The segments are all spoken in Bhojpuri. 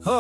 हो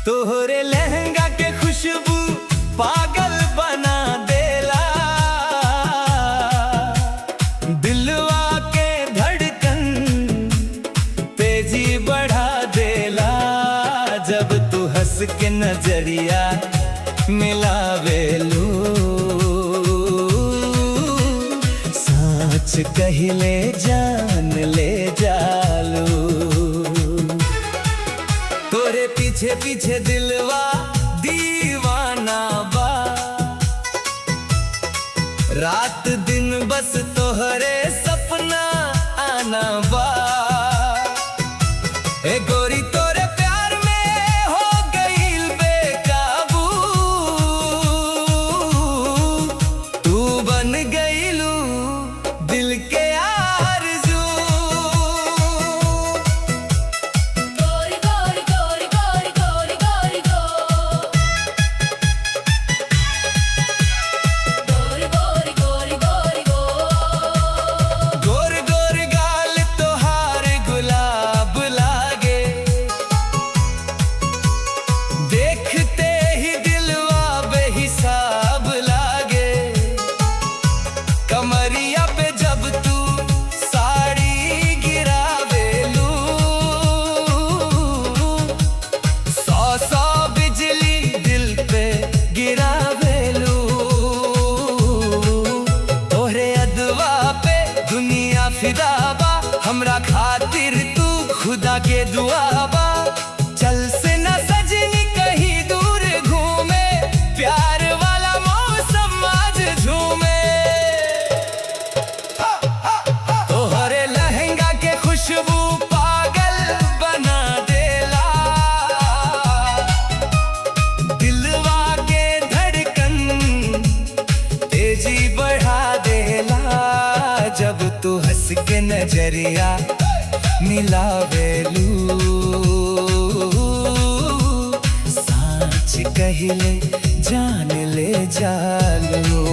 तोहरे लहंगा के खुशबू पागल बना देला, दिलवा के धड़कन तेजी बढ़ा देला। जब तू हंस के नजरिया मिलावेलू, सच कहिले जान ले जालू। तोरे पीछे पीछे दिलवा दीवाना बा, रात दिन बस तोहरे सपना आना बा। ए गोरी तोरे प्यार में हो गईल बेकाबू, तू बन गईलू दिल के आरज़ू। गोरी गोरी गोरी गोरी गोरी गोरी गो, गोरी गोरी गोरी गोरी गो। गोर गोर गाल तोहार गुलाब लागे, देखते ही दिलवा बेहिसाब लागे। कमरिया पे जब तू साड़ी गिरावेलू, सौ सौ बिजली दिल पे गिरावेलू। तोहरे अदवा पे दुनिया फिदा बा, हमरा खातिर तू खुदा के दुआ बा। चल से न सजनी कहीं दूर घूमे, प्यार वाला मौसम आज झूमे। तोहरे लहंगा के खुशबू पागल बना देला, दिलवा के धड़कन तेजी बढ़ा देला। जब तू हंस के नजरिया मिलावेलू, सच कहिले जान ले जालू।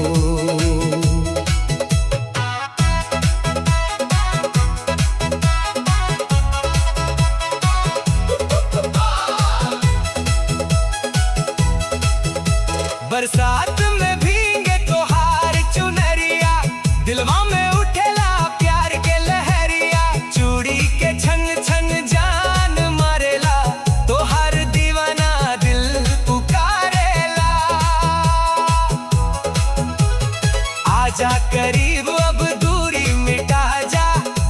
बरसात में भीगे तोहार चुनरिया, दिलवा में उठेला प्यार के लहरिया। चूड़ी के छन छन जान मारेला, तोहार दीवाना दिल पुकारेला। आजा करीब अब दूरी मिटा जा,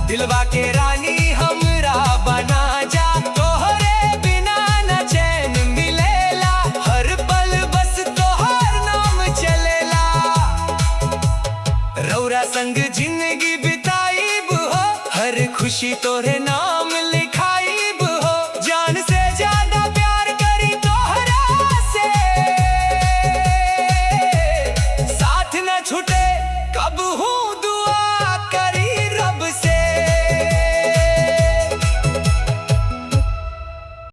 दिलवा के रानी हमरा बना जा। तोहरे बिना न चैन मिलेला, हर पल बस तोहर नाम चलेला। रौरा संग जिंदगी बिताईब हो, हर खुशी तो